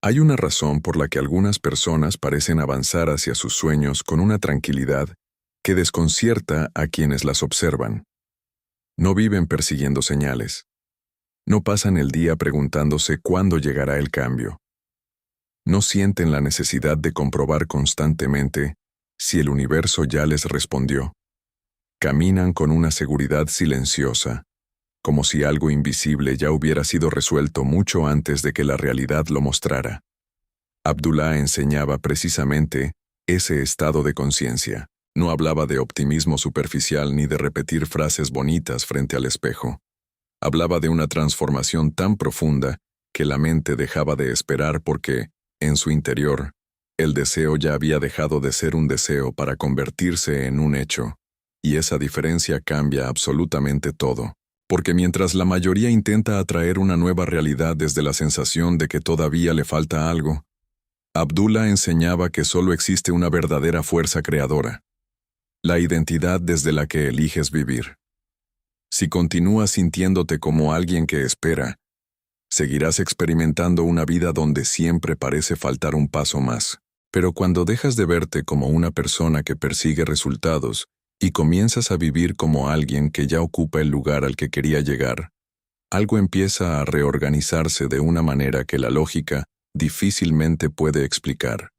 Hay una razón por la que algunas personas parecen avanzar hacia sus sueños con una tranquilidad que desconcierta a quienes las observan. No viven persiguiendo señales. No pasan el día preguntándose cuándo llegará el cambio. No sienten la necesidad de comprobar constantemente si el universo ya les respondió. Caminan con una seguridad silenciosa, como si algo invisible ya hubiera sido resuelto mucho antes de que la realidad lo mostrara. Abdullah enseñaba precisamente ese estado de conciencia. No hablaba de optimismo superficial ni de repetir frases bonitas frente al espejo. Hablaba de una transformación tan profunda que la mente dejaba de esperar porque, en su interior, el deseo ya había dejado de ser un deseo para convertirse en un hecho. Y esa diferencia cambia absolutamente todo. Porque mientras la mayoría intenta atraer una nueva realidad desde la sensación de que todavía le falta algo, Abdullah enseñaba que solo existe una verdadera fuerza creadora, la identidad desde la que eliges vivir. Si continúas sintiéndote como alguien que espera, seguirás experimentando una vida donde siempre parece faltar un paso más. Pero cuando dejas de verte como una persona que persigue resultados y comienzas a vivir como alguien que ya ocupa el lugar al que quería llegar, algo empieza a reorganizarse de una manera que la lógica difícilmente puede explicar.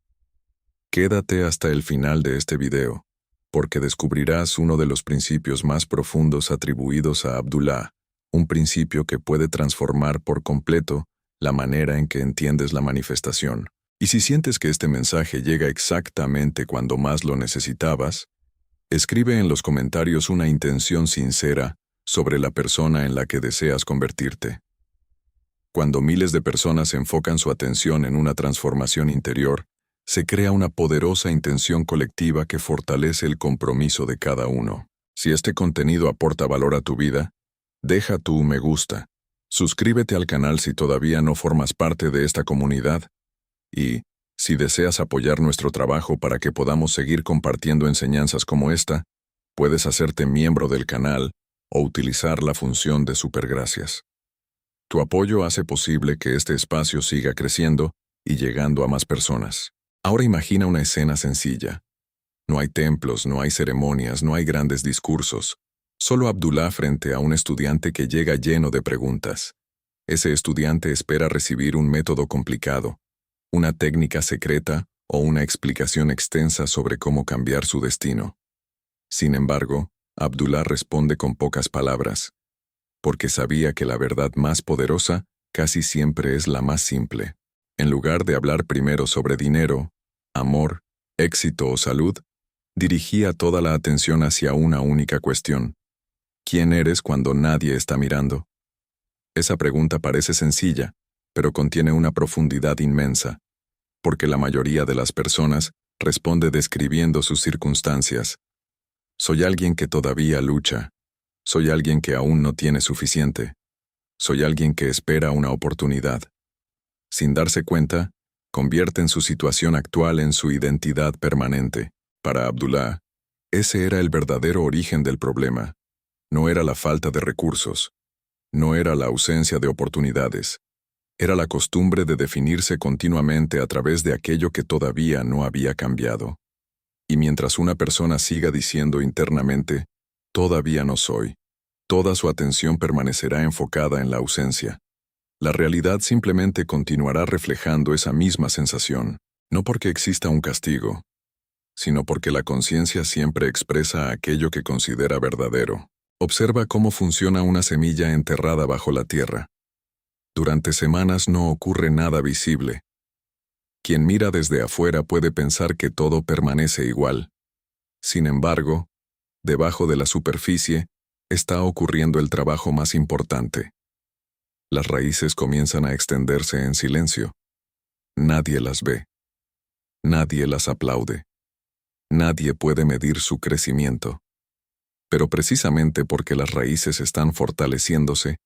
Quédate hasta el final de este video, porque descubrirás uno de los principios más profundos atribuidos a Abdullah, un principio que puede transformar por completo la manera en que entiendes la manifestación. Y si sientes que este mensaje llega exactamente cuando más lo necesitabas, escribe en los comentarios una intención sincera sobre la persona en la que deseas convertirte. Cuando miles de personas enfocan su atención en una transformación interior, se crea una poderosa intención colectiva que fortalece el compromiso de cada uno. Si este contenido aporta valor a tu vida, deja tu me gusta, suscríbete al canal si todavía no formas parte de esta comunidad, y, si deseas apoyar nuestro trabajo para que podamos seguir compartiendo enseñanzas como esta, puedes hacerte miembro del canal o utilizar la función de supergracias. Tu apoyo hace posible que este espacio siga creciendo y llegando a más personas. Ahora imagina una escena sencilla. No hay templos, no hay ceremonias, no hay grandes discursos. Solo Abdullah frente a un estudiante que llega lleno de preguntas. Ese estudiante espera recibir un método complicado, una técnica secreta o una explicación extensa sobre cómo cambiar su destino. Sin embargo, Abdullah responde con pocas palabras, porque sabía que la verdad más poderosa casi siempre es la más simple. En lugar de hablar primero sobre dinero, amor, éxito o salud, dirigía toda la atención hacia una única cuestión. ¿Quién eres cuando nadie está mirando? Esa pregunta parece sencilla, pero contiene una profundidad inmensa, porque la mayoría de las personas responde describiendo sus circunstancias. Soy alguien que todavía lucha. Soy alguien que aún no tiene suficiente. Soy alguien que espera una oportunidad. Sin darse cuenta, convierten su situación actual en su identidad permanente. Para Abdullah, ese era el verdadero origen del problema. No era la falta de recursos. No era la ausencia de oportunidades. Era la costumbre de definirse continuamente a través de aquello que todavía no había cambiado. Y mientras una persona siga diciendo internamente, todavía no soy, toda su atención permanecerá enfocada en la ausencia. La realidad simplemente continuará reflejando esa misma sensación, no porque exista un castigo, sino porque la conciencia siempre expresa aquello que considera verdadero. Observa cómo funciona una semilla enterrada bajo la tierra. Durante semanas no ocurre nada visible. Quien mira desde afuera puede pensar que todo permanece igual. Sin embargo, debajo de la superficie, está ocurriendo el trabajo más importante. Las raíces comienzan a extenderse en silencio. Nadie las ve. Nadie las aplaude. Nadie puede medir su crecimiento. Pero precisamente porque las raíces están fortaleciéndose,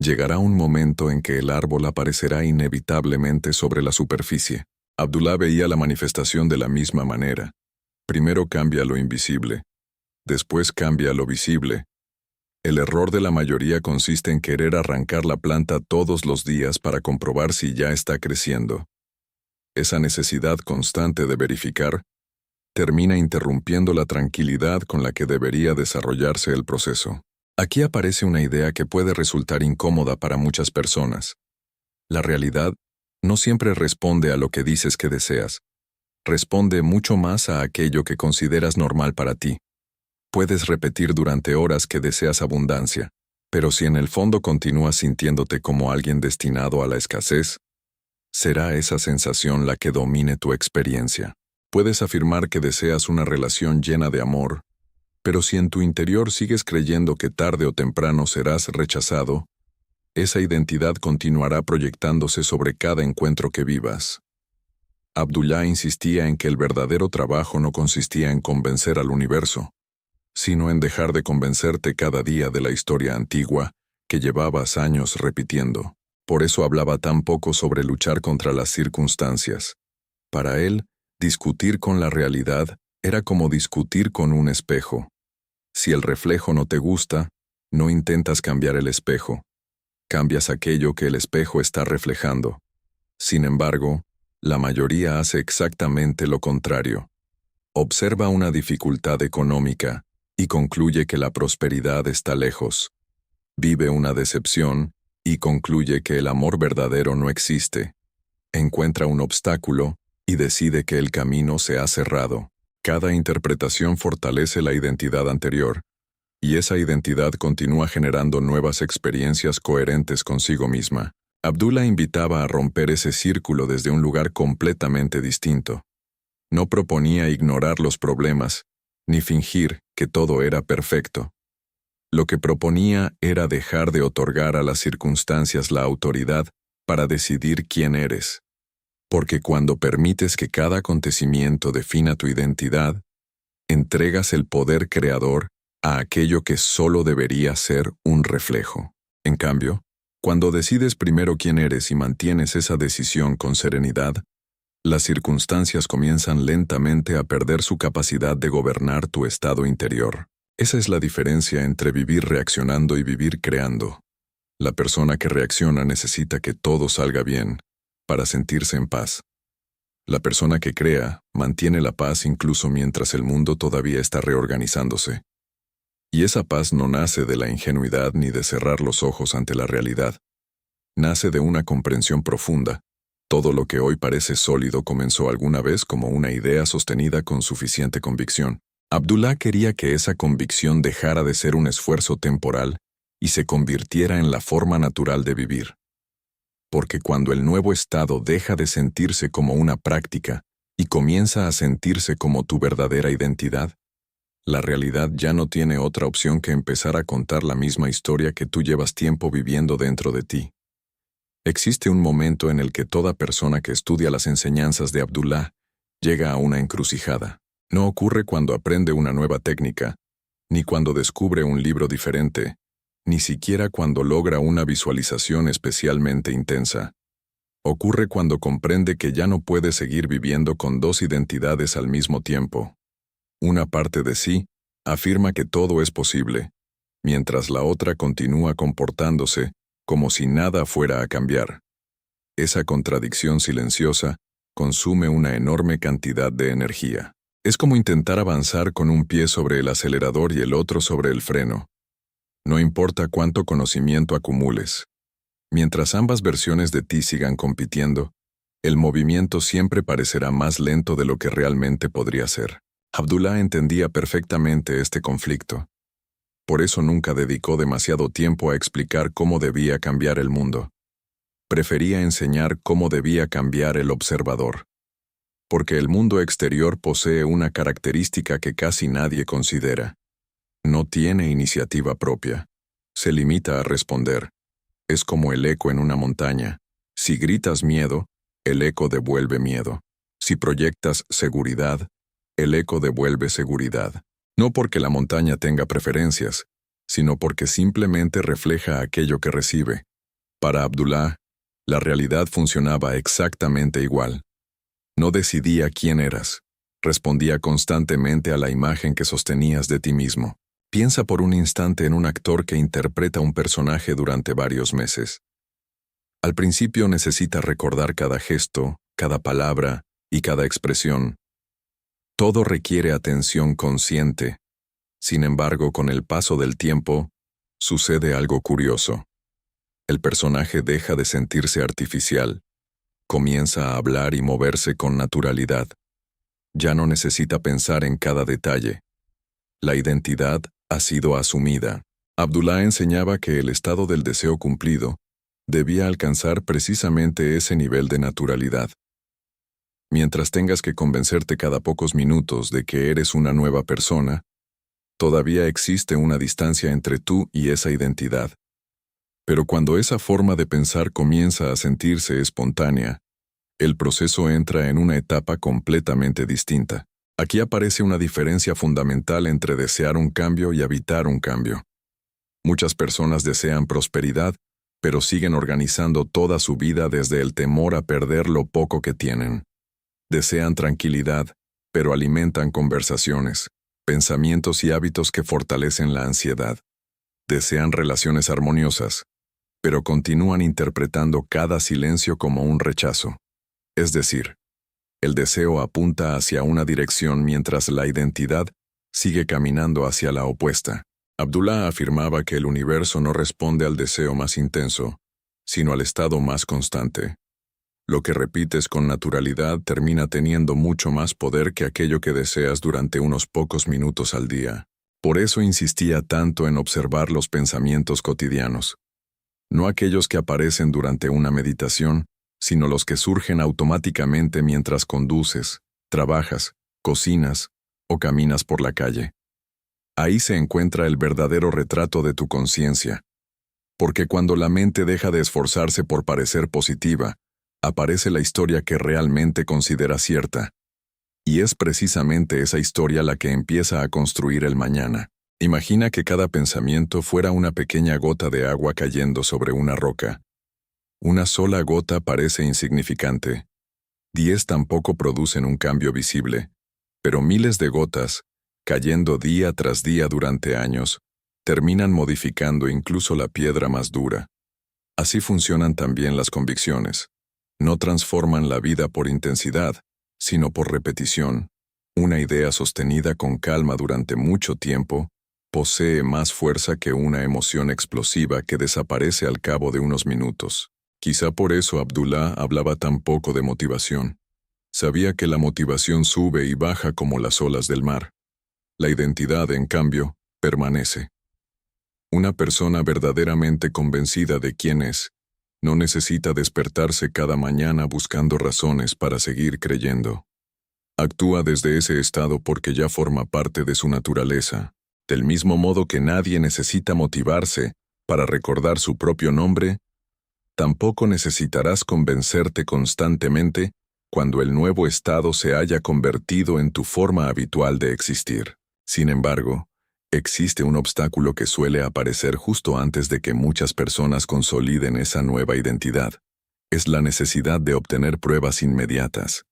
llegará un momento en que el árbol aparecerá inevitablemente sobre la superficie. Abdullah veía la manifestación de la misma manera. Primero cambia lo invisible, después cambia lo visible. El error de la mayoría consiste en querer arrancar la planta todos los días para comprobar si ya está creciendo. Esa necesidad constante de verificar termina interrumpiendo la tranquilidad con la que debería desarrollarse el proceso. Aquí aparece una idea que puede resultar incómoda para muchas personas. La realidad no siempre responde a lo que dices que deseas. Responde mucho más a aquello que consideras normal para ti. Puedes repetir durante horas que deseas abundancia, pero si en el fondo continúas sintiéndote como alguien destinado a la escasez, será esa sensación la que domine tu experiencia. Puedes afirmar que deseas una relación llena de amor, pero si en tu interior sigues creyendo que tarde o temprano serás rechazado, esa identidad continuará proyectándose sobre cada encuentro que vivas. Abdullah insistía en que el verdadero trabajo no consistía en convencer al universo, sino en dejar de convencerte cada día de la historia antigua que llevabas años repitiendo. Por eso hablaba tan poco sobre luchar contra las circunstancias. Para él, discutir con la realidad era como discutir con un espejo. Si el reflejo no te gusta, no intentas cambiar el espejo. Cambias aquello que el espejo está reflejando. Sin embargo, la mayoría hace exactamente lo contrario. Observa una dificultad económica y concluye que la prosperidad está lejos. Vive una decepción y concluye que el amor verdadero no existe. Encuentra un obstáculo y decide que el camino se ha cerrado. Cada interpretación fortalece la identidad anterior, y esa identidad continúa generando nuevas experiencias coherentes consigo misma. Abdullah invitaba a romper ese círculo desde un lugar completamente distinto. No proponía ignorar los problemas, ni fingir que todo era perfecto. Lo que proponía era dejar de otorgar a las circunstancias la autoridad para decidir quién eres. Porque cuando permites que cada acontecimiento defina tu identidad, entregas el poder creador a aquello que solo debería ser un reflejo. En cambio, cuando decides primero quién eres y mantienes esa decisión con serenidad, las circunstancias comienzan lentamente a perder su capacidad de gobernar tu estado interior. Esa es la diferencia entre vivir reaccionando y vivir creando. La persona que reacciona necesita que todo salga bien para sentirse en paz. La persona que crea mantiene la paz incluso mientras el mundo todavía está reorganizándose. Y esa paz no nace de la ingenuidad ni de cerrar los ojos ante la realidad. Nace de una comprensión profunda. Todo lo que hoy parece sólido comenzó alguna vez como una idea sostenida con suficiente convicción. Abdullah quería que esa convicción dejara de ser un esfuerzo temporal y se convirtiera en la forma natural de vivir. Porque cuando el nuevo estado deja de sentirse como una práctica y comienza a sentirse como tu verdadera identidad, la realidad ya no tiene otra opción que empezar a contar la misma historia que tú llevas tiempo viviendo dentro de ti. Existe un momento en el que toda persona que estudia las enseñanzas de Abdullah llega a una encrucijada. No ocurre cuando aprende una nueva técnica, ni cuando descubre un libro diferente, ni siquiera cuando logra una visualización especialmente intensa. Ocurre cuando comprende que ya no puede seguir viviendo con dos identidades al mismo tiempo. Una parte de sí afirma que todo es posible, mientras la otra continúa comportándose como si nada fuera a cambiar. Esa contradicción silenciosa consume una enorme cantidad de energía. Es como intentar avanzar con un pie sobre el acelerador y el otro sobre el freno. No importa cuánto conocimiento acumules. Mientras ambas versiones de ti sigan compitiendo, el movimiento siempre parecerá más lento de lo que realmente podría ser. Abdullah entendía perfectamente este conflicto. Por eso nunca dedicó demasiado tiempo a explicar cómo debía cambiar el mundo. Prefería enseñar cómo debía cambiar el observador. Porque el mundo exterior posee una característica que casi nadie considera. No tiene iniciativa propia. Se limita a responder. Es como el eco en una montaña. Si gritas miedo, el eco devuelve miedo. Si proyectas seguridad, el eco devuelve seguridad. No porque la montaña tenga preferencias, sino porque simplemente refleja aquello que recibe. Para Abdullah, la realidad funcionaba exactamente igual. No decidía quién eras. Respondía constantemente a la imagen que sostenías de ti mismo. Piensa por un instante en un actor que interpreta un personaje durante varios meses. Al principio necesita recordar cada gesto, cada palabra y cada expresión. Todo requiere atención consciente. Sin embargo, con el paso del tiempo, sucede algo curioso. El personaje deja de sentirse artificial. Comienza a hablar y moverse con naturalidad. Ya no necesita pensar en cada detalle. La identidad ha sido asumida. Abdullah enseñaba que el estado del deseo cumplido debía alcanzar precisamente ese nivel de naturalidad. Mientras tengas que convencerte cada pocos minutos de que eres una nueva persona, todavía existe una distancia entre tú y esa identidad. Pero cuando esa forma de pensar comienza a sentirse espontánea, el proceso entra en una etapa completamente distinta. Aquí aparece una diferencia fundamental entre desear un cambio y habitar un cambio. Muchas personas desean prosperidad, pero siguen organizando toda su vida desde el temor a perder lo poco que tienen. Desean tranquilidad, pero alimentan conversaciones, pensamientos y hábitos que fortalecen la ansiedad. Desean relaciones armoniosas, pero continúan interpretando cada silencio como un rechazo. Es decir, el deseo apunta hacia una dirección mientras la identidad sigue caminando hacia la opuesta. Abdullah afirmaba que el universo no responde al deseo más intenso, sino al estado más constante. Lo que repites con naturalidad termina teniendo mucho más poder que aquello que deseas durante unos pocos minutos al día. Por eso insistía tanto en observar los pensamientos cotidianos. No aquellos que aparecen durante una meditación, sino los que surgen automáticamente mientras conduces, trabajas, cocinas o caminas por la calle. Ahí se encuentra el verdadero retrato de tu conciencia. Porque cuando la mente deja de esforzarse por parecer positiva, aparece la historia que realmente considera cierta. Y es precisamente esa historia la que empieza a construir el mañana. Imagina que cada pensamiento fuera una pequeña gota de agua cayendo sobre una roca. Una sola gota parece insignificante. 10 tampoco producen un cambio visible, pero miles de gotas, cayendo día tras día durante años, terminan modificando incluso la piedra más dura. Así funcionan también las convicciones. No transforman la vida por intensidad, sino por repetición. Una idea sostenida con calma durante mucho tiempo posee más fuerza que una emoción explosiva que desaparece al cabo de unos minutos. Quizá por eso Abdullah hablaba tan poco de motivación. Sabía que la motivación sube y baja como las olas del mar. La identidad, en cambio, permanece. Una persona verdaderamente convencida de quién es, no necesita despertarse cada mañana buscando razones para seguir creyendo. Actúa desde ese estado porque ya forma parte de su naturaleza. Del mismo modo que nadie necesita motivarse para recordar su propio nombre, tampoco necesitarás convencerte constantemente cuando el nuevo estado se haya convertido en tu forma habitual de existir. Sin embargo, existe un obstáculo que suele aparecer justo antes de que muchas personas consoliden esa nueva identidad. Es la necesidad de obtener pruebas inmediatas.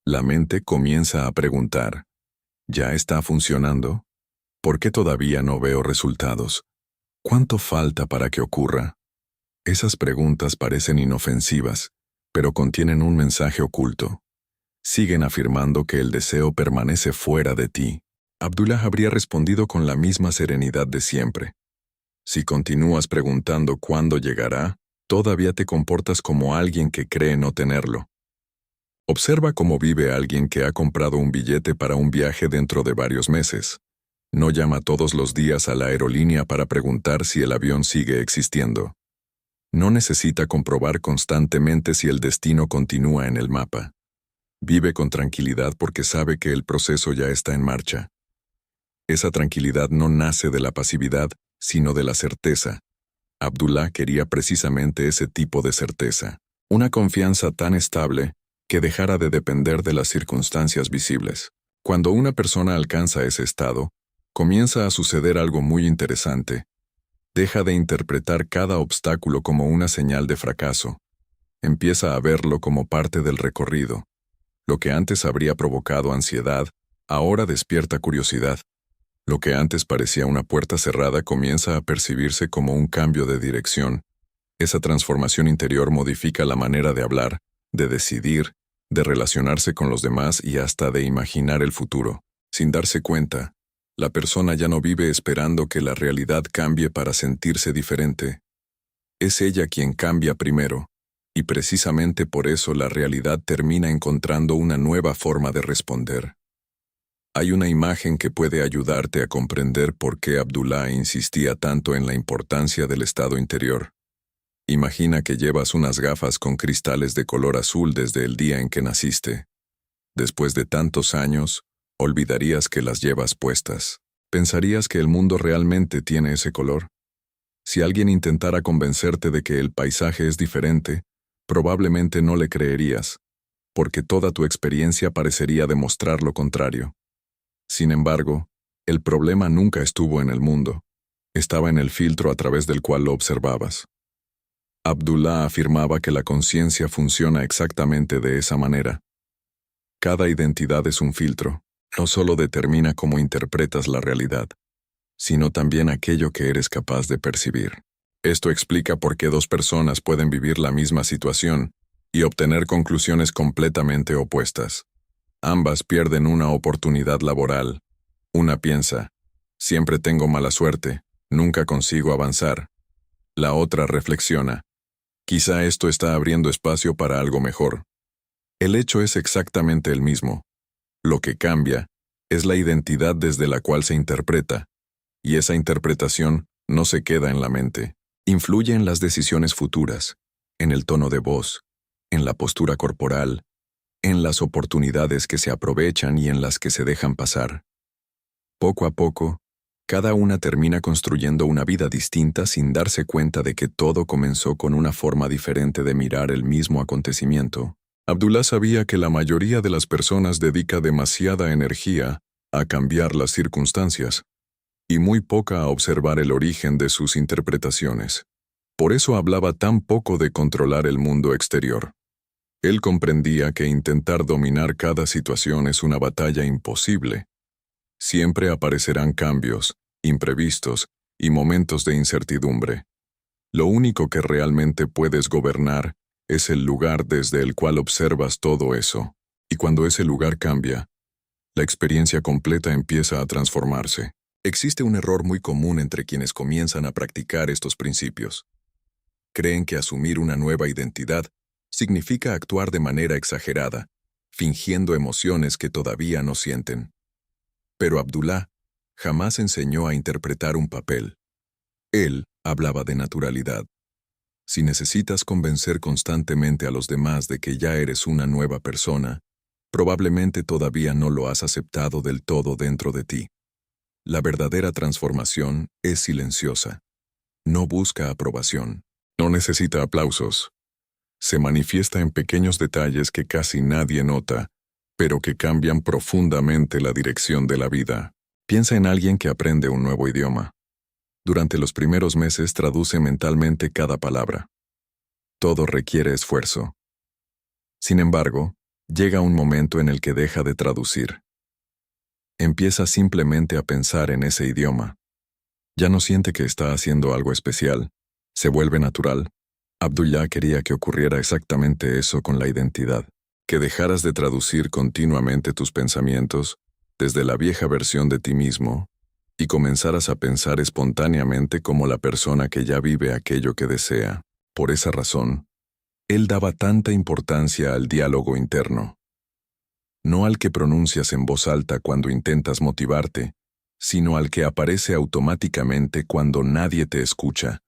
La mente comienza a preguntar, ¿ya está funcionando? ¿Por qué todavía no veo resultados? ¿Cuánto falta para que ocurra? Esas preguntas parecen inofensivas, pero contienen un mensaje oculto. Siguen afirmando que el deseo permanece fuera de ti. Abdullah habría respondido con la misma serenidad de siempre. Si continúas preguntando cuándo llegará, todavía te comportas como alguien que cree no tenerlo. Observa cómo vive alguien que ha comprado un billete para un viaje dentro de varios meses. No llama todos los días a la aerolínea para preguntar si el avión sigue existiendo. No necesita comprobar constantemente si el destino continúa en el mapa. Vive con tranquilidad porque sabe que el proceso ya está en marcha. Esa tranquilidad no nace de la pasividad, sino de la certeza. Abdullah quería precisamente ese tipo de certeza, una confianza tan estable que dejara de depender de las circunstancias visibles. Cuando una persona alcanza ese estado, comienza a suceder algo muy interesante. Deja de interpretar cada obstáculo como una señal de fracaso. Empieza a verlo como parte del recorrido. Lo que antes habría provocado ansiedad, ahora despierta curiosidad. Lo que antes parecía una puerta cerrada comienza a percibirse como un cambio de dirección. Esa transformación interior modifica la manera de hablar, de decidir, de relacionarse con los demás y hasta de imaginar el futuro. Sin darse cuenta, la persona ya no vive esperando que la realidad cambie para sentirse diferente. Es ella quien cambia primero, y precisamente por eso la realidad termina encontrando una nueva forma de responder. Hay una imagen que puede ayudarte a comprender por qué Abdullah insistía tanto en la importancia del estado interior. Imagina que llevas unas gafas con cristales de color azul desde el día en que naciste. Después de tantos años, olvidarías que las llevas puestas. ¿Pensarías que el mundo realmente tiene ese color? Si alguien intentara convencerte de que el paisaje es diferente, probablemente no le creerías, porque toda tu experiencia parecería demostrar lo contrario. Sin embargo, el problema nunca estuvo en el mundo, estaba en el filtro a través del cual lo observabas. Abdullah afirmaba que la conciencia funciona exactamente de esa manera. Cada identidad es un filtro, no solo determina cómo interpretas la realidad, sino también aquello que eres capaz de percibir. Esto explica por qué dos personas pueden vivir la misma situación y obtener conclusiones completamente opuestas. Ambas pierden una oportunidad laboral. Una piensa, siempre tengo mala suerte, nunca consigo avanzar. La otra reflexiona, quizá esto está abriendo espacio para algo mejor. El hecho es exactamente el mismo. Lo que cambia es la identidad desde la cual se interpreta, y esa interpretación no se queda en la mente. Influye en las decisiones futuras, en el tono de voz, en la postura corporal, en las oportunidades que se aprovechan y en las que se dejan pasar. Poco a poco, cada una termina construyendo una vida distinta sin darse cuenta de que todo comenzó con una forma diferente de mirar el mismo acontecimiento. Abdullah sabía que la mayoría de las personas dedica demasiada energía a cambiar las circunstancias y muy poca a observar el origen de sus interpretaciones. Por eso hablaba tan poco de controlar el mundo exterior. Él comprendía que intentar dominar cada situación es una batalla imposible. Siempre aparecerán cambios, imprevistos y momentos de incertidumbre. Lo único que realmente puedes gobernar es el lugar desde el cual observas todo eso, y cuando ese lugar cambia, la experiencia completa empieza a transformarse. Existe un error muy común entre quienes comienzan a practicar estos principios. Creen que asumir una nueva identidad significa actuar de manera exagerada, fingiendo emociones que todavía no sienten. Pero Abdullah jamás enseñó a interpretar un papel. Él hablaba de naturalidad. Si necesitas convencer constantemente a los demás de que ya eres una nueva persona, probablemente todavía no lo has aceptado del todo dentro de ti. La verdadera transformación es silenciosa. No busca aprobación. No necesita aplausos. Se manifiesta en pequeños detalles que casi nadie nota, pero que cambian profundamente la dirección de la vida. Piensa en alguien que aprende un nuevo idioma. Durante los primeros meses traduce mentalmente cada palabra. Todo requiere esfuerzo. Sin embargo, llega un momento en el que deja de traducir. Empieza simplemente a pensar en ese idioma. Ya no siente que está haciendo algo especial. Se vuelve natural. Abdullah quería que ocurriera exactamente eso con la identidad. Que dejaras de traducir continuamente tus pensamientos desde la vieja versión de ti mismo y comenzaras a pensar espontáneamente como la persona que ya vive aquello que desea. Por esa razón, él daba tanta importancia al diálogo interno. No al que pronuncias en voz alta cuando intentas motivarte, sino al que aparece automáticamente cuando nadie te escucha.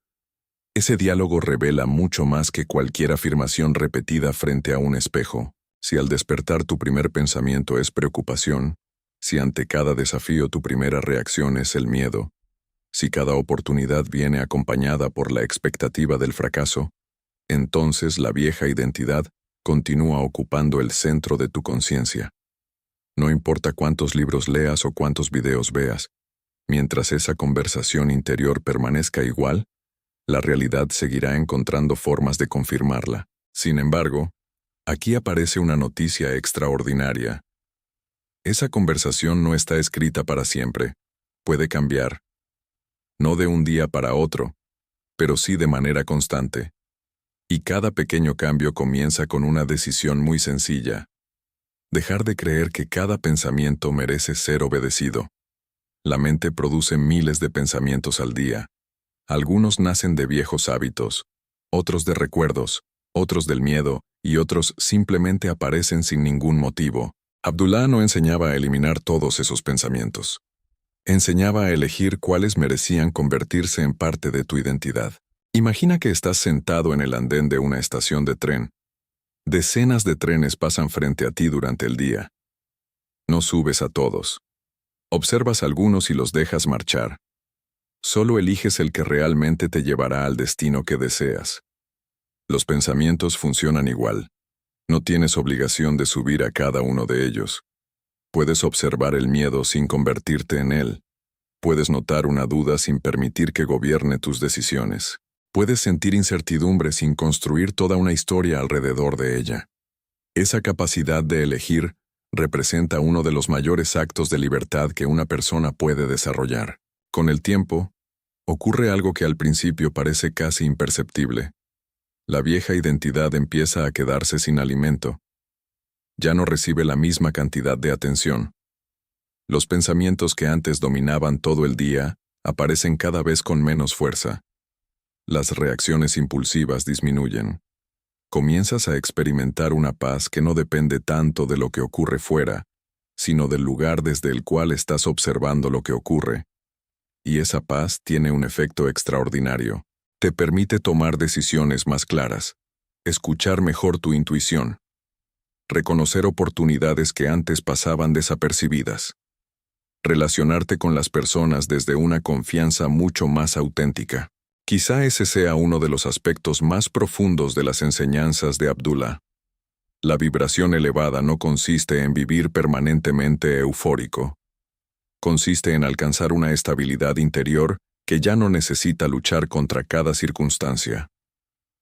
Ese diálogo revela mucho más que cualquier afirmación repetida frente a un espejo. Si al despertar tu primer pensamiento es preocupación, si ante cada desafío tu primera reacción es el miedo, si cada oportunidad viene acompañada por la expectativa del fracaso, entonces la vieja identidad continúa ocupando el centro de tu conciencia. No importa cuántos libros leas o cuántos videos veas, mientras esa conversación interior permanezca igual, la realidad seguirá encontrando formas de confirmarla. Sin embargo, aquí aparece una noticia extraordinaria. Esa conversación no está escrita para siempre. Puede cambiar. No de un día para otro, pero sí de manera constante. Y cada pequeño cambio comienza con una decisión muy sencilla. Dejar de creer que cada pensamiento merece ser obedecido. La mente produce miles de pensamientos al día. Algunos nacen de viejos hábitos, otros de recuerdos, otros del miedo y otros simplemente aparecen sin ningún motivo. Abdullah no enseñaba a eliminar todos esos pensamientos. Enseñaba a elegir cuáles merecían convertirse en parte de tu identidad. Imagina que estás sentado en el andén de una estación de tren. Decenas de trenes pasan frente a ti durante el día. No subes a todos. Observas algunos y los dejas marchar. Solo eliges el que realmente te llevará al destino que deseas. Los pensamientos funcionan igual. No tienes obligación de subir a cada uno de ellos. Puedes observar el miedo sin convertirte en él. Puedes notar una duda sin permitir que gobierne tus decisiones. Puedes sentir incertidumbre sin construir toda una historia alrededor de ella. Esa capacidad de elegir representa uno de los mayores actos de libertad que una persona puede desarrollar. Con el tiempo, ocurre algo que al principio parece casi imperceptible. La vieja identidad empieza a quedarse sin alimento. Ya no recibe la misma cantidad de atención. Los pensamientos que antes dominaban todo el día aparecen cada vez con menos fuerza. Las reacciones impulsivas disminuyen. Comienzas a experimentar una paz que no depende tanto de lo que ocurre fuera, sino del lugar desde el cual estás observando lo que ocurre. Y esa paz tiene un efecto extraordinario. Te permite tomar decisiones más claras, escuchar mejor tu intuición, reconocer oportunidades que antes pasaban desapercibidas, relacionarte con las personas desde una confianza mucho más auténtica. Quizá ese sea uno de los aspectos más profundos de las enseñanzas de Abdullah. La vibración elevada no consiste en vivir permanentemente eufórico. Consiste en alcanzar una estabilidad interior que ya no necesita luchar contra cada circunstancia.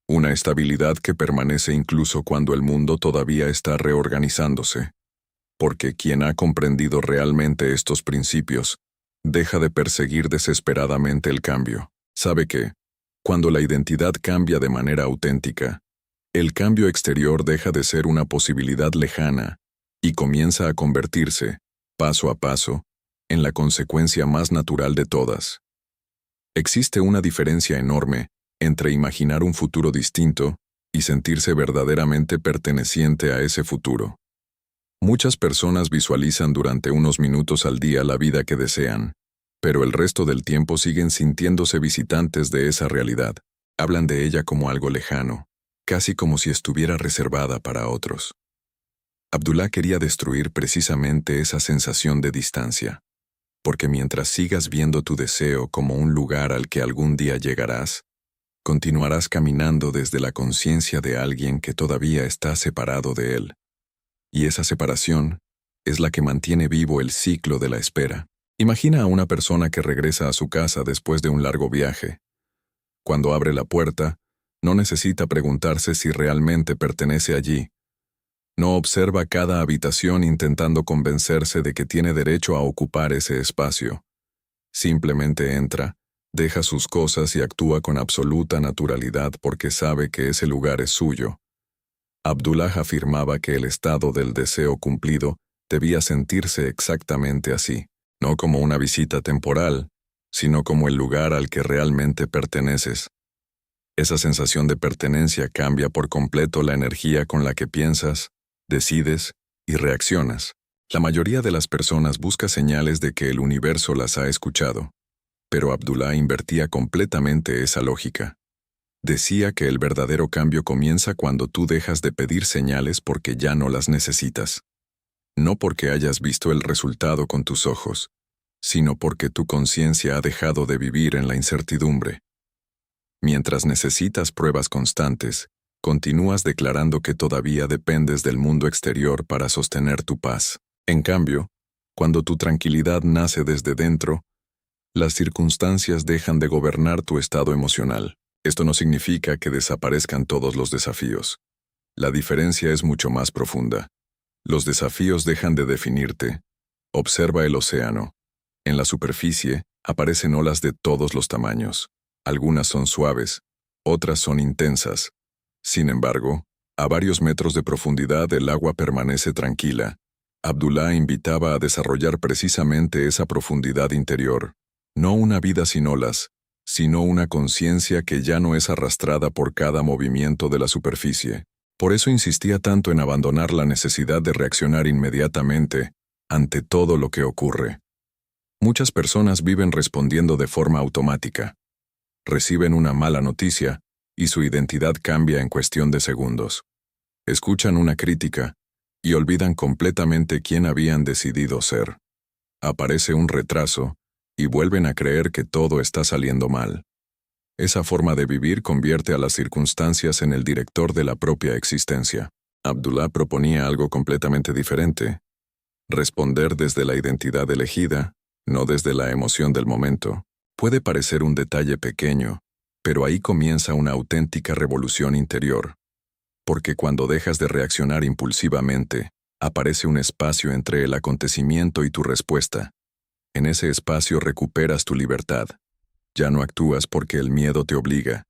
Una estabilidad que permanece incluso cuando el mundo todavía está reorganizándose. Porque quien ha comprendido realmente estos principios, deja de perseguir desesperadamente el cambio. Sabe que, cuando la identidad cambia de manera auténtica, el cambio exterior deja de ser una posibilidad lejana y comienza a convertirse, paso a paso, en la consecuencia más natural de todas. Existe una diferencia enorme entre imaginar un futuro distinto y sentirse verdaderamente perteneciente a ese futuro. Muchas personas visualizan durante unos minutos al día la vida que desean, pero el resto del tiempo siguen sintiéndose visitantes de esa realidad. Hablan de ella como algo lejano, casi como si estuviera reservada para otros. Abdullah quería destruir precisamente esa sensación de distancia, porque mientras sigas viendo tu deseo como un lugar al que algún día llegarás, continuarás caminando desde la conciencia de alguien que todavía está separado de él. Y esa separación es la que mantiene vivo el ciclo de la espera. Imagina a una persona que regresa a su casa después de un largo viaje. Cuando abre la puerta, no necesita preguntarse si realmente pertenece allí. No observa cada habitación intentando convencerse de que tiene derecho a ocupar ese espacio. Simplemente entra, deja sus cosas y actúa con absoluta naturalidad porque sabe que ese lugar es suyo. Abdullah afirmaba que el estado del deseo cumplido debía sentirse exactamente así, no como una visita temporal, sino como el lugar al que realmente perteneces. Esa sensación de pertenencia cambia por completo la energía con la que piensas, decides y reaccionas. La mayoría de las personas busca señales de que el universo las ha escuchado, pero Abdullah invertía completamente esa lógica. Decía que el verdadero cambio comienza cuando tú dejas de pedir señales porque ya no las necesitas. No porque hayas visto el resultado con tus ojos, sino porque tu conciencia ha dejado de vivir en la incertidumbre. Mientras necesitas pruebas constantes, continúas declarando que todavía dependes del mundo exterior para sostener tu paz. En cambio, cuando tu tranquilidad nace desde dentro, las circunstancias dejan de gobernar tu estado emocional. Esto no significa que desaparezcan todos los desafíos. La diferencia es mucho más profunda. Los desafíos dejan de definirte. Observa el océano. En la superficie aparecen olas de todos los tamaños. Algunas son suaves, otras son intensas. Sin embargo, A varios metros de profundidad el agua permanece tranquila. Abdullah invitaba a desarrollar precisamente esa profundidad interior, no una vida sin olas, sino una conciencia que ya no es arrastrada por cada movimiento de la superficie. Por eso insistía tanto en abandonar la necesidad de reaccionar inmediatamente ante todo lo que ocurre. Muchas personas viven respondiendo de forma automática. Reciben una mala noticia y su identidad cambia en cuestión de segundos. Escuchan una crítica y olvidan completamente quién habían decidido ser. Aparece un retraso y vuelven a creer que todo está saliendo mal. Esa forma de vivir convierte a las circunstancias en el director de la propia existencia. Abdullah proponía algo completamente diferente. Responder desde la identidad elegida, no desde la emoción del momento. Puede parecer un detalle pequeño, pero ahí comienza una auténtica revolución interior. Porque cuando dejas de reaccionar impulsivamente, aparece un espacio entre el acontecimiento y tu respuesta. En ese espacio recuperas tu libertad. Ya no actúas porque el miedo te obliga.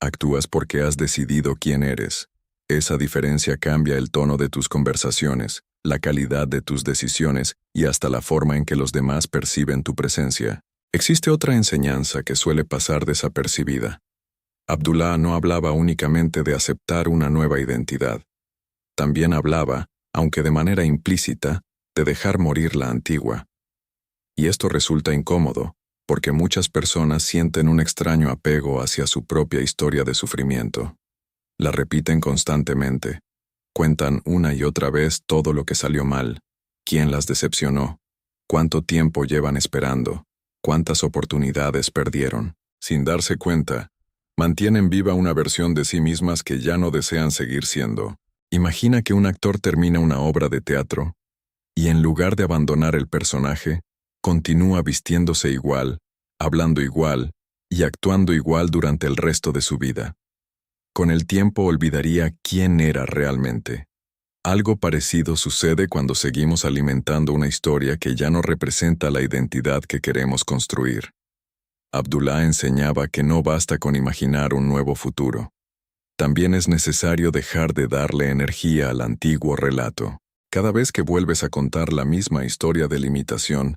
Actúas porque has decidido quién eres. Esa diferencia cambia el tono de tus conversaciones, la calidad de tus decisiones y hasta la forma en que los demás perciben tu presencia. Existe otra enseñanza que suele pasar desapercibida. Abdullah no hablaba únicamente de aceptar una nueva identidad. También hablaba, aunque de manera implícita, de dejar morir la antigua. Y esto resulta incómodo, porque muchas personas sienten un extraño apego hacia su propia historia de sufrimiento. La repiten constantemente. Cuentan una y otra vez todo lo que salió mal, quién las decepcionó, cuánto tiempo llevan esperando, cuántas oportunidades perdieron. Sin darse cuenta, mantienen viva una versión de sí mismas que ya no desean seguir siendo. Imagina que un actor termina una obra de teatro y en lugar de abandonar el personaje, continúa vistiéndose igual, hablando igual y actuando igual durante el resto de su vida. Con el tiempo olvidaría quién era realmente. Algo parecido sucede cuando seguimos alimentando una historia que ya no representa la identidad que queremos construir. Abdullah enseñaba que no basta con imaginar un nuevo futuro. También es necesario dejar de darle energía al antiguo relato. Cada vez que vuelves a contar la misma historia de limitación,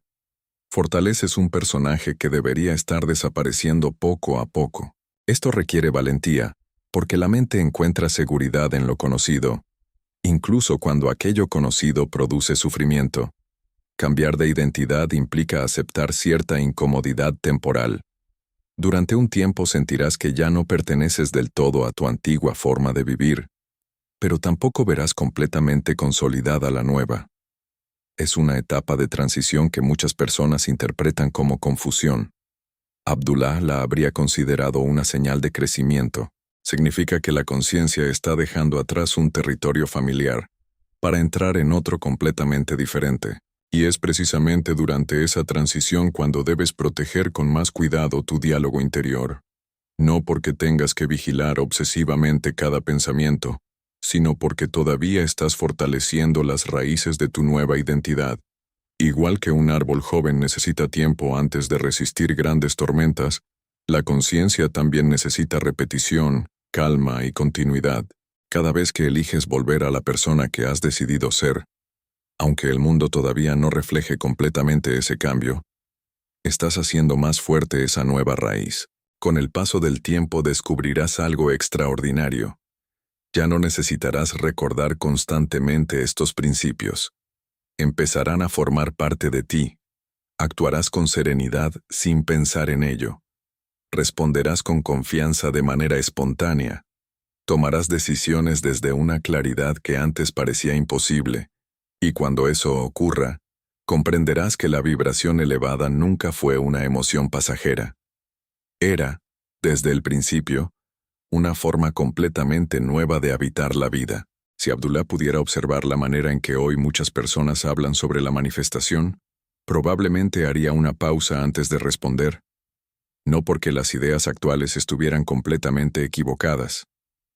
fortaleces un personaje que debería estar desapareciendo poco a poco. Esto requiere valentía, porque la mente encuentra seguridad en lo conocido, incluso cuando aquello conocido produce sufrimiento. Cambiar de identidad implica aceptar cierta incomodidad temporal. Durante un tiempo sentirás que ya no perteneces del todo a tu antigua forma de vivir, pero tampoco verás completamente consolidada la nueva. Es una etapa de transición que muchas personas interpretan como confusión. Abdullah la habría considerado una señal de crecimiento. Significa que la conciencia está dejando atrás un territorio familiar para entrar en otro completamente diferente. Y es precisamente durante esa transición cuando debes proteger con más cuidado tu diálogo interior. No porque tengas que vigilar obsesivamente cada pensamiento, sino porque todavía estás fortaleciendo las raíces de tu nueva identidad. Igual que un árbol joven necesita tiempo antes de resistir grandes tormentas, la conciencia también necesita repetición, calma y continuidad. Cada vez que eliges volver a la persona que has decidido ser, aunque el mundo todavía no refleje completamente ese cambio, estás haciendo más fuerte esa nueva raíz. Con el paso del tiempo descubrirás algo extraordinario. Ya no necesitarás recordar constantemente estos principios. Empezarán a formar parte de ti. Actuarás con serenidad sin pensar en ello. Responderás con confianza de manera espontánea. Tomarás decisiones desde una claridad que antes parecía imposible. Y cuando eso ocurra, comprenderás que la vibración elevada nunca fue una emoción pasajera. Era, desde el principio, una forma completamente nueva de habitar la vida. Si Abdullah pudiera observar la manera en que hoy muchas personas hablan sobre la manifestación, probablemente haría una pausa antes de responder. No porque las ideas actuales estuvieran completamente equivocadas,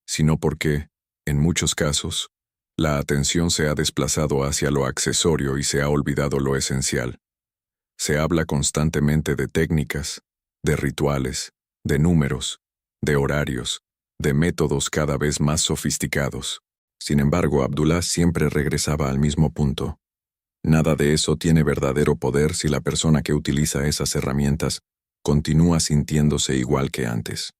sino porque, en muchos casos, la atención se ha desplazado hacia lo accesorio y se ha olvidado lo esencial. Se habla constantemente de técnicas, de rituales, de números, de horarios, de métodos cada vez más sofisticados. Sin embargo, Abdullah siempre regresaba al mismo punto. Nada de eso tiene verdadero poder si la persona que utiliza esas herramientas continúa sintiéndose igual que antes.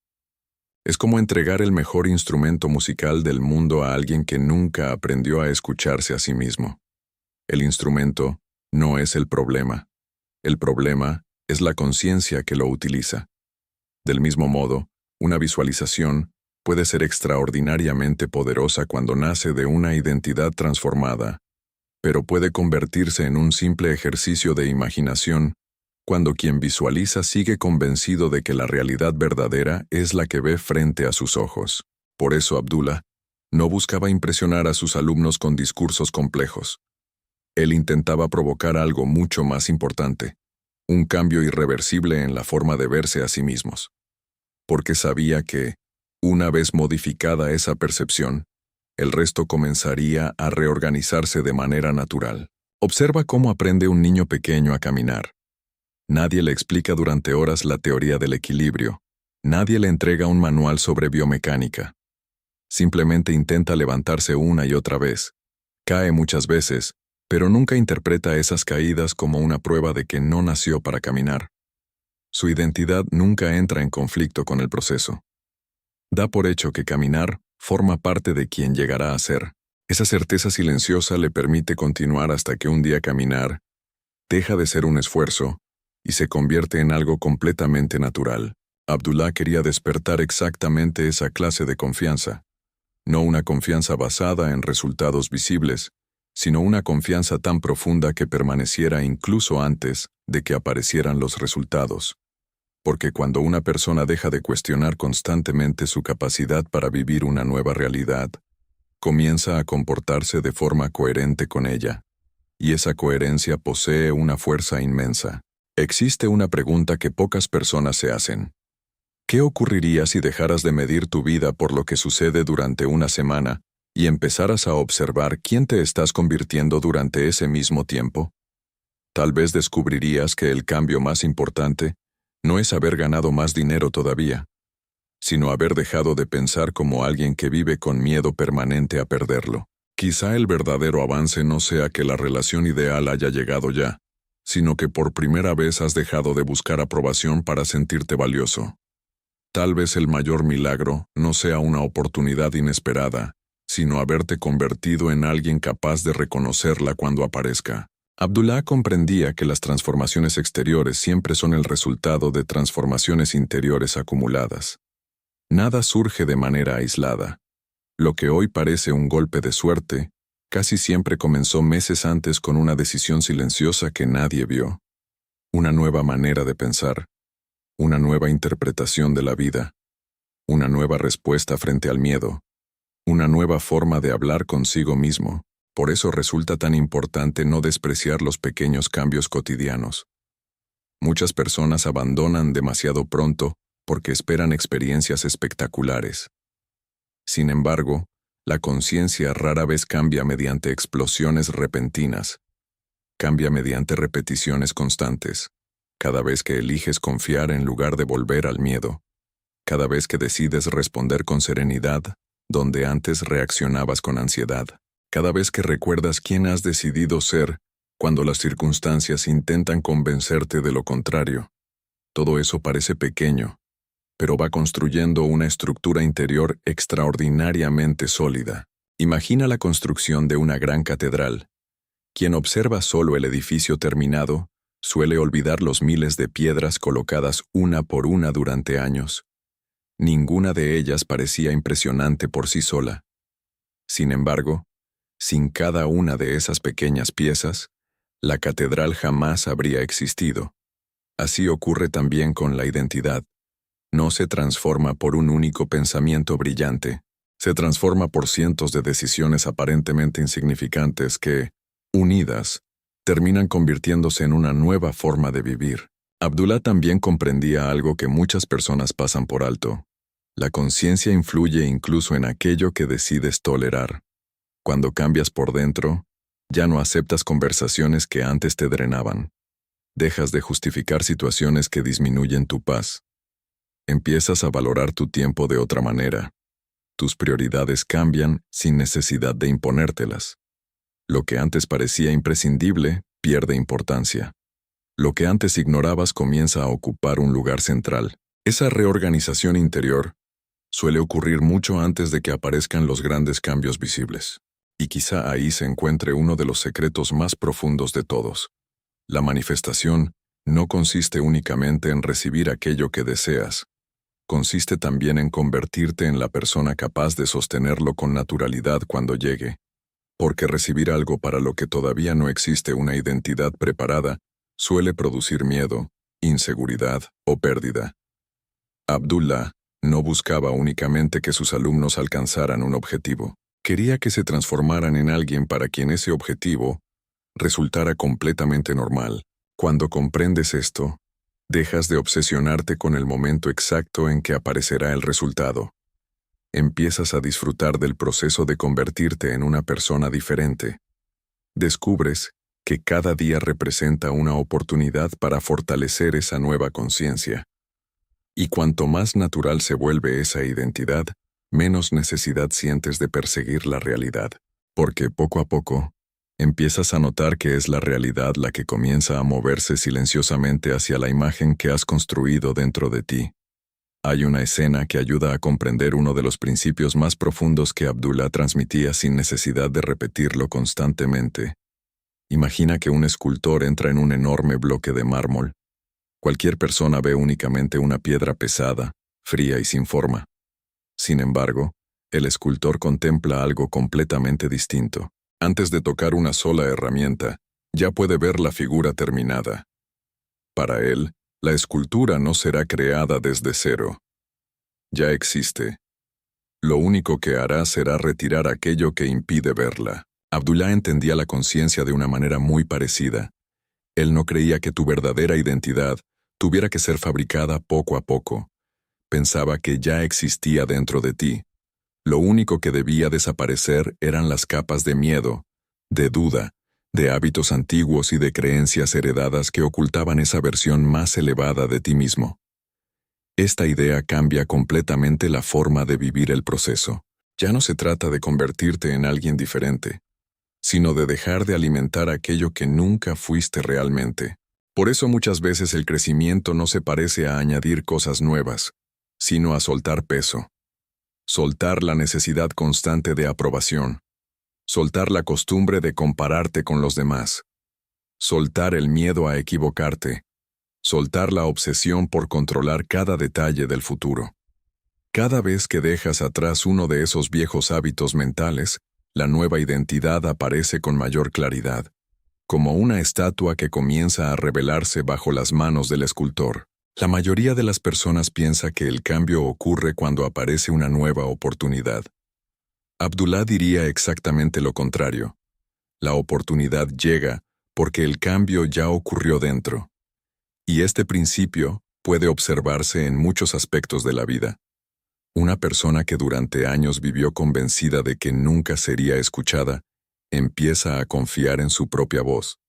Es como entregar el mejor instrumento musical del mundo a alguien que nunca aprendió a escucharse a sí mismo. El instrumento no es el problema. El problema es la conciencia que lo utiliza. Del mismo modo, una visualización puede ser extraordinariamente poderosa cuando nace de una identidad transformada, pero puede convertirse en un simple ejercicio de imaginación cuando quien visualiza sigue convencido de que la realidad verdadera es la que ve frente a sus ojos. Por eso Abdullah no buscaba impresionar a sus alumnos con discursos complejos. Él intentaba provocar algo mucho más importante, un cambio irreversible en la forma de verse a sí mismos. Porque sabía que, una vez modificada esa percepción, el resto comenzaría a reorganizarse de manera natural. Observa cómo aprende un niño pequeño a caminar. Nadie le explica durante horas la teoría del equilibrio. Nadie le entrega un manual sobre biomecánica. Simplemente intenta levantarse una y otra vez. Cae muchas veces, pero nunca interpreta esas caídas como una prueba de que no nació para caminar. Su identidad nunca entra en conflicto con el proceso. Da por hecho que caminar forma parte de quien llegará a ser. Esa certeza silenciosa le permite continuar hasta que un día caminar deja de ser un esfuerzo y se convierte en algo completamente natural. Abdullah quería despertar exactamente esa clase de confianza. No una confianza basada en resultados visibles, sino una confianza tan profunda que permaneciera incluso antes de que aparecieran los resultados. Porque cuando una persona deja de cuestionar constantemente su capacidad para vivir una nueva realidad, comienza a comportarse de forma coherente con ella. Y esa coherencia posee una fuerza inmensa. Existe una pregunta que pocas personas se hacen. ¿Qué ocurriría si dejaras de medir tu vida por lo que sucede durante una semana y empezaras a observar quién te estás convirtiendo durante ese mismo tiempo? Tal vez descubrirías que el cambio más importante no es haber ganado más dinero todavía, sino haber dejado de pensar como alguien que vive con miedo permanente a perderlo. Quizá el verdadero avance no sea que la relación ideal haya llegado ya, sino que por primera vez has dejado de buscar aprobación para sentirte valioso. Tal vez el mayor milagro no sea una oportunidad inesperada, sino haberte convertido en alguien capaz de reconocerla cuando aparezca. Abdullah comprendía que las transformaciones exteriores siempre son el resultado de transformaciones interiores acumuladas. Nada surge de manera aislada. Lo que hoy parece un golpe de suerte, casi siempre comenzó meses antes con una decisión silenciosa que nadie vio. Una nueva manera de pensar, una nueva interpretación de la vida, una nueva respuesta frente al miedo, una nueva forma de hablar consigo mismo. Por eso resulta tan importante no despreciar los pequeños cambios cotidianos. Muchas personas abandonan demasiado pronto porque esperan experiencias espectaculares. Sin embargo, la conciencia rara vez cambia mediante explosiones repentinas. Cambia mediante repeticiones constantes. Cada vez que eliges confiar en lugar de volver al miedo. Cada vez que decides responder con serenidad, donde antes reaccionabas con ansiedad. Cada vez que recuerdas quién has decidido ser, cuando las circunstancias intentan convencerte de lo contrario. Todo eso parece pequeño, pero va construyendo una estructura interior extraordinariamente sólida. Imagina la construcción de una gran catedral. Quien observa solo el edificio terminado, suele olvidar los miles de piedras colocadas una por una durante años. Ninguna de ellas parecía impresionante por sí sola. Sin embargo, sin cada una de esas pequeñas piezas, la catedral jamás habría existido. Así ocurre también con la identidad. No se transforma por un único pensamiento brillante. Se transforma por cientos de decisiones aparentemente insignificantes que, unidas, terminan convirtiéndose en una nueva forma de vivir. Abdullah también comprendía algo que muchas personas pasan por alto. La conciencia influye incluso en aquello que decides tolerar. Cuando cambias por dentro, ya no aceptas conversaciones que antes te drenaban. Dejas de justificar situaciones que disminuyen tu paz. Empiezas a valorar tu tiempo de otra manera. Tus prioridades cambian sin necesidad de imponértelas. Lo que antes parecía imprescindible pierde importancia. Lo que antes ignorabas comienza a ocupar un lugar central. Esa reorganización interior suele ocurrir mucho antes de que aparezcan los grandes cambios visibles. Y quizá ahí se encuentre uno de los secretos más profundos de todos. La manifestación no consiste únicamente en recibir aquello que deseas. Consiste también en convertirte en la persona capaz de sostenerlo con naturalidad cuando llegue. Porque recibir algo para lo que todavía no existe una identidad preparada suele producir miedo, inseguridad o pérdida. Abdullah no buscaba únicamente que sus alumnos alcanzaran un objetivo. Quería que se transformaran en alguien para quien ese objetivo resultara completamente normal. Cuando comprendes esto, dejas de obsesionarte con el momento exacto en que aparecerá el resultado. Empiezas a disfrutar del proceso de convertirte en una persona diferente. Descubres que cada día representa una oportunidad para fortalecer esa nueva conciencia. Y cuanto más natural se vuelve esa identidad, menos necesidad sientes de perseguir la realidad. Porque poco a poco, empiezas a notar que es la realidad la que comienza a moverse silenciosamente hacia la imagen que has construido dentro de ti. Hay una escena que ayuda a comprender uno de los principios más profundos que Abdullah transmitía sin necesidad de repetirlo constantemente. Imagina que un escultor entra en un enorme bloque de mármol. Cualquier persona ve únicamente una piedra pesada, fría y sin forma. Sin embargo, el escultor contempla algo completamente distinto. Antes de tocar una sola herramienta, ya puede ver la figura terminada. Para él, la escultura no será creada desde cero. Ya existe. Lo único que hará será retirar aquello que impide verla. Abdullah entendía la conciencia de una manera muy parecida. Él no creía que tu verdadera identidad tuviera que ser fabricada poco a poco. Pensaba que ya existía dentro de ti. Lo único que debía desaparecer eran las capas de miedo, de duda, de hábitos antiguos y de creencias heredadas que ocultaban esa versión más elevada de ti mismo. Esta idea cambia completamente la forma de vivir el proceso. Ya no se trata de convertirte en alguien diferente, sino de dejar de alimentar aquello que nunca fuiste realmente. Por eso muchas veces el crecimiento no se parece a añadir cosas nuevas, sino a soltar peso. Soltar la necesidad constante de aprobación. Soltar la costumbre de compararte con los demás. Soltar el miedo a equivocarte. Soltar la obsesión por controlar cada detalle del futuro. Cada vez que dejas atrás uno de esos viejos hábitos mentales, la nueva identidad aparece con mayor claridad, como una estatua que comienza a revelarse bajo las manos del escultor. La mayoría de las personas piensa que el cambio ocurre cuando aparece una nueva oportunidad. Abdullah diría exactamente lo contrario. La oportunidad llega porque el cambio ya ocurrió dentro. Y este principio puede observarse en muchos aspectos de la vida. Una persona que durante años vivió convencida de que nunca sería escuchada, empieza a confiar en su propia voz.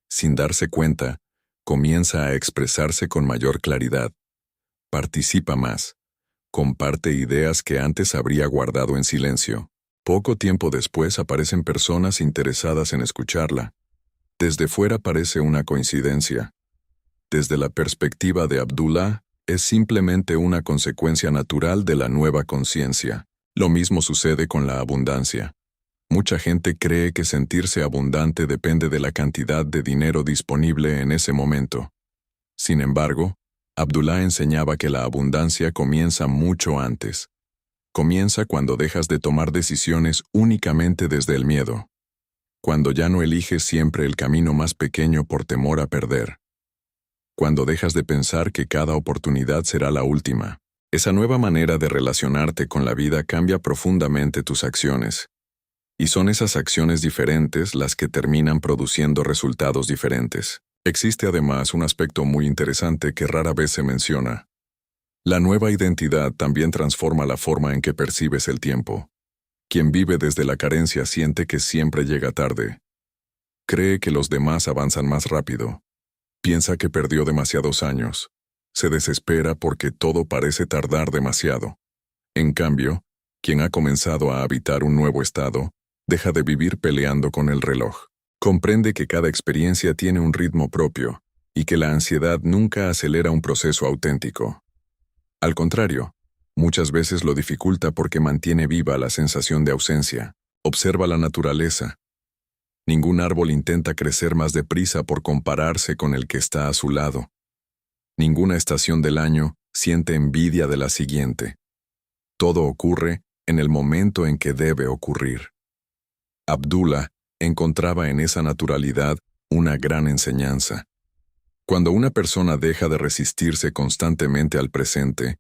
Sin darse cuenta, comienza a expresarse con mayor claridad. Participa más. Comparte ideas que antes habría guardado en silencio. Poco tiempo después aparecen personas interesadas en escucharla. Desde fuera parece una coincidencia. Desde la perspectiva de Abdullah, es simplemente una consecuencia natural de la nueva conciencia. Lo mismo sucede con la abundancia. Mucha gente cree que sentirse abundante depende de la cantidad de dinero disponible en ese momento. Sin embargo, Abdullah enseñaba que la abundancia comienza mucho antes. Comienza cuando dejas de tomar decisiones únicamente desde el miedo. Cuando ya no eliges siempre el camino más pequeño por temor a perder. Cuando dejas de pensar que cada oportunidad será la última. Esa nueva manera de relacionarte con la vida cambia profundamente tus acciones. Y son esas acciones diferentes las que terminan produciendo resultados diferentes. Existe además un aspecto muy interesante que rara vez se menciona. La nueva identidad también transforma la forma en que percibes el tiempo. Quien vive desde la carencia siente que siempre llega tarde. Cree que los demás avanzan más rápido. Piensa que perdió demasiados años. Se desespera porque todo parece tardar demasiado. En cambio, Quien ha comenzado a habitar un nuevo estado, deja de vivir peleando con el reloj. Comprende que cada experiencia tiene un ritmo propio y que la ansiedad nunca acelera un proceso auténtico. Al contrario, muchas veces lo dificulta porque mantiene viva la sensación de ausencia. Observa la naturaleza. Ningún árbol intenta crecer más deprisa por compararse con el que está a su lado. Ninguna estación del año siente envidia de la siguiente. Todo ocurre en el momento en que debe ocurrir. Abdullah encontraba en esa naturalidad una gran enseñanza. Cuando una persona deja de resistirse constantemente al presente,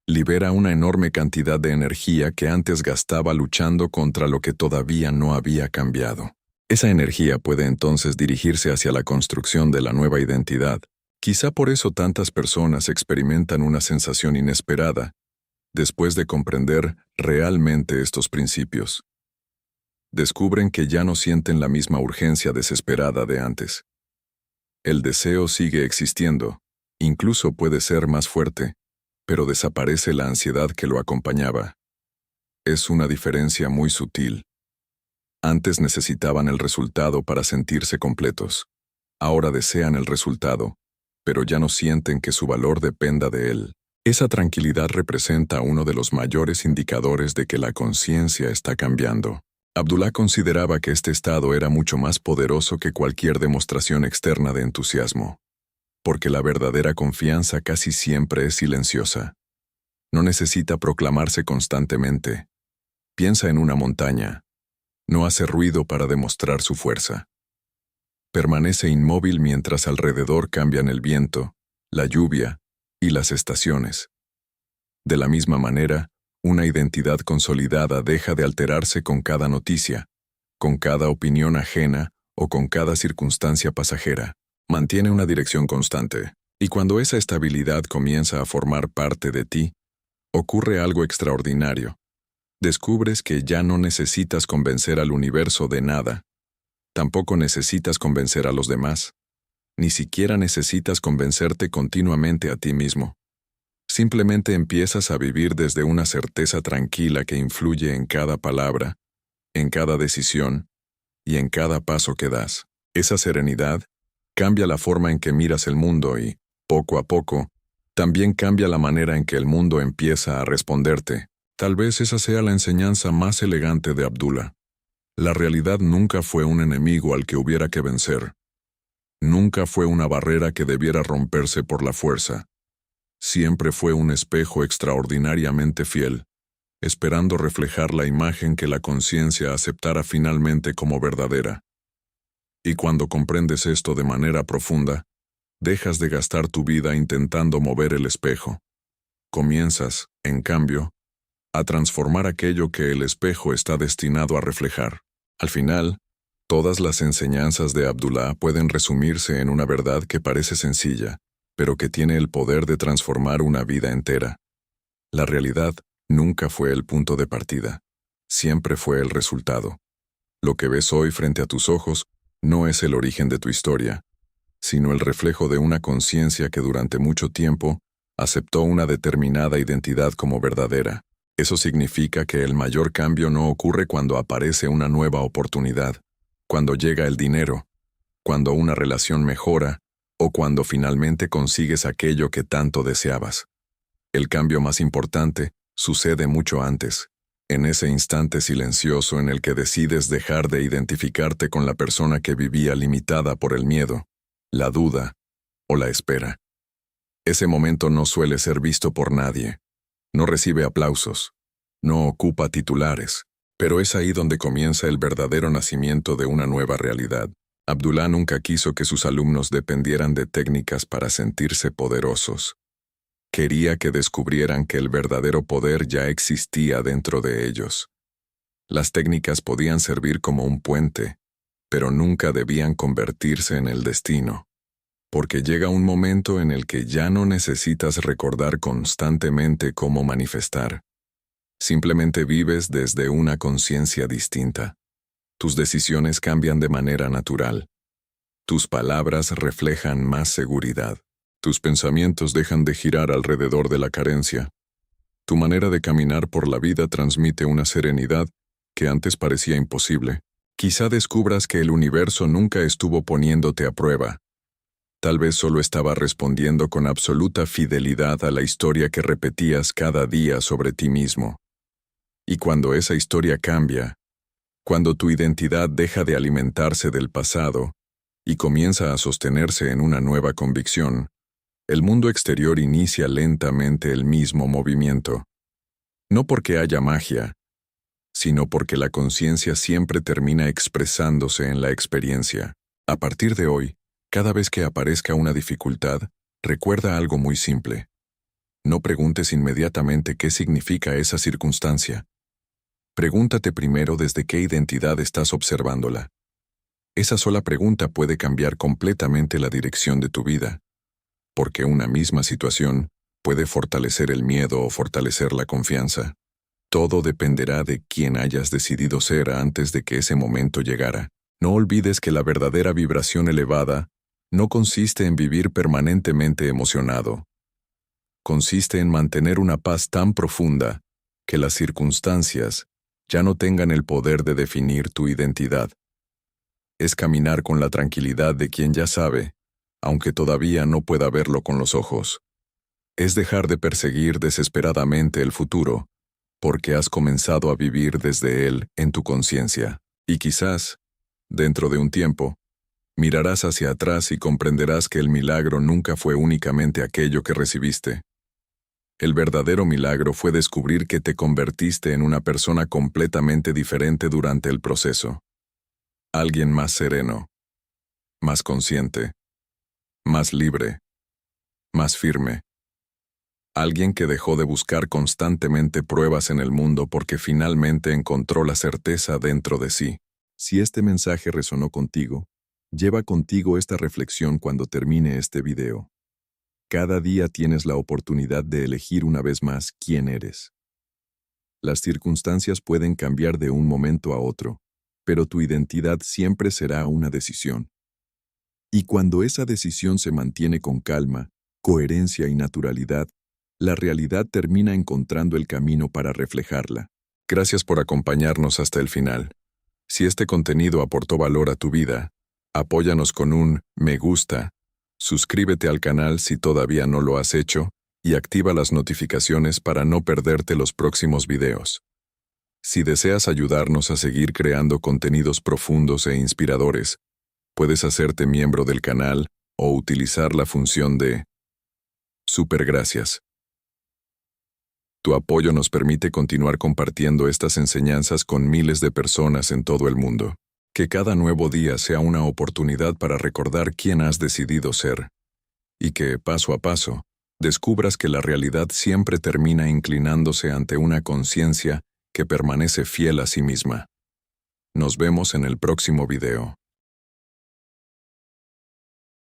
libera una enorme cantidad de energía que antes gastaba luchando contra lo que todavía no había cambiado. Esa energía puede entonces dirigirse hacia la construcción de la nueva identidad. Quizá por eso tantas personas experimentan una sensación inesperada, después de comprender realmente estos principios. Descubren que ya no sienten la misma urgencia desesperada de antes. El deseo sigue existiendo, incluso puede ser más fuerte, pero desaparece la ansiedad que lo acompañaba. Es una diferencia muy sutil. Antes necesitaban el resultado para sentirse completos. Ahora desean el resultado, pero ya no sienten que su valor dependa de él. Esa tranquilidad representa uno de los mayores indicadores de que la conciencia está cambiando. Abdullah consideraba que este estado era mucho más poderoso que cualquier demostración externa de entusiasmo, porque la verdadera confianza casi siempre es silenciosa. No necesita proclamarse constantemente. Piensa en una montaña. No hace ruido para demostrar su fuerza. Permanece inmóvil mientras alrededor cambian el viento, la lluvia y las estaciones. De la misma manera, una identidad consolidada deja de alterarse con cada noticia, con cada opinión ajena o con cada circunstancia pasajera. Mantiene una dirección constante, y cuando esa estabilidad comienza a formar parte de ti, ocurre algo extraordinario. Descubres que ya no necesitas convencer al universo de nada. Tampoco necesitas convencer a los demás. Ni siquiera necesitas convencerte continuamente a ti mismo. Simplemente empiezas a vivir desde una certeza tranquila que influye en cada palabra, en cada decisión y en cada paso que das. Esa serenidad cambia la forma en que miras el mundo y, poco a poco, también cambia la manera en que el mundo empieza a responderte. Tal vez esa sea la enseñanza más elegante de Abdullah. La realidad nunca fue un enemigo al que hubiera que vencer. Nunca fue una barrera que debiera romperse por la fuerza. Siempre fue un espejo extraordinariamente fiel, esperando reflejar la imagen que la conciencia aceptara finalmente como verdadera. Y cuando comprendes esto de manera profunda, dejas de gastar tu vida intentando mover el espejo. Comienzas, en cambio, a transformar aquello que el espejo está destinado a reflejar. Al final, todas las enseñanzas de Abdullah pueden resumirse en una verdad que parece sencilla, pero que tiene el poder de transformar una vida entera. La realidad nunca fue el punto de partida, siempre fue el resultado. Lo que ves hoy frente a tus ojos no es el origen de tu historia, sino el reflejo de una conciencia que durante mucho tiempo aceptó una determinada identidad como verdadera. Eso significa que el mayor cambio no ocurre cuando aparece una nueva oportunidad, cuando llega el dinero, cuando una relación mejora o cuando finalmente consigues aquello que tanto deseabas. El cambio más importante sucede mucho antes, en ese instante silencioso en el que decides dejar de identificarte con la persona que vivía limitada por el miedo, la duda o la espera. Ese momento no suele ser visto por nadie. No recibe aplausos, no ocupa titulares, pero es ahí donde comienza el verdadero nacimiento de una nueva realidad. Abdullah nunca quiso que sus alumnos dependieran de técnicas para sentirse poderosos. Quería que descubrieran que el verdadero poder ya existía dentro de ellos. Las técnicas podían servir como un puente, pero nunca debían convertirse en el destino. Porque llega un momento en el que ya no necesitas recordar constantemente cómo manifestar. Simplemente vives desde una conciencia distinta. Tus decisiones cambian de manera natural. Tus palabras reflejan más seguridad. Tus pensamientos dejan de girar alrededor de la carencia. Tu manera de caminar por la vida transmite una serenidad que antes parecía imposible. Quizá descubras que el universo nunca estuvo poniéndote a prueba. Tal vez solo estaba respondiendo con absoluta fidelidad a la historia que repetías cada día sobre ti mismo. Y cuando esa historia cambia, cuando tu identidad deja de alimentarse del pasado y comienza a sostenerse en una nueva convicción, el mundo exterior inicia lentamente el mismo movimiento. No porque haya magia, sino porque la conciencia siempre termina expresándose en la experiencia. A partir de hoy, cada vez que aparezca una dificultad, recuerda algo muy simple. No preguntes inmediatamente qué significa esa circunstancia. Pregúntate primero desde qué identidad estás observándola. Esa sola pregunta puede cambiar completamente la dirección de tu vida, porque una misma situación puede fortalecer el miedo o fortalecer la confianza. Todo dependerá de quién hayas decidido ser antes de que ese momento llegara. No olvides que la verdadera vibración elevada no consiste en vivir permanentemente emocionado. Consiste en mantener una paz tan profunda que las circunstancias ya no tengan el poder de definir tu identidad. Es caminar con la tranquilidad de quien ya sabe, aunque todavía no pueda verlo con los ojos. Es dejar de perseguir desesperadamente el futuro, porque has comenzado a vivir desde él en tu conciencia. Y quizás, dentro de un tiempo, mirarás hacia atrás y comprenderás que el milagro nunca fue únicamente aquello que recibiste. El verdadero milagro fue descubrir que te convertiste en una persona completamente diferente durante el proceso. Alguien más sereno, más consciente, más libre, más firme. Alguien que dejó de buscar constantemente pruebas en el mundo porque finalmente encontró la certeza dentro de sí. Si este mensaje resonó contigo, lleva contigo esta reflexión cuando termine este video. Cada día tienes la oportunidad de elegir una vez más quién eres. Las circunstancias pueden cambiar de un momento a otro, pero tu identidad siempre será una decisión. Y cuando esa decisión se mantiene con calma, coherencia y naturalidad, la realidad termina encontrando el camino para reflejarla. Gracias por acompañarnos hasta el final. Si este contenido aportó valor a tu vida, apóyanos con un me gusta, suscríbete al canal si todavía no lo has hecho y activa las notificaciones para no perderte los próximos videos. Si deseas ayudarnos a seguir creando contenidos profundos e inspiradores, puedes hacerte miembro del canal o utilizar la función de Super Gracias. Tu apoyo nos permite continuar compartiendo estas enseñanzas con miles de personas en todo el mundo. Que cada nuevo día sea una oportunidad para recordar quién has decidido ser. Y que, paso a paso, descubras que la realidad siempre termina inclinándose ante una conciencia que permanece fiel a sí misma. Nos vemos en el próximo video.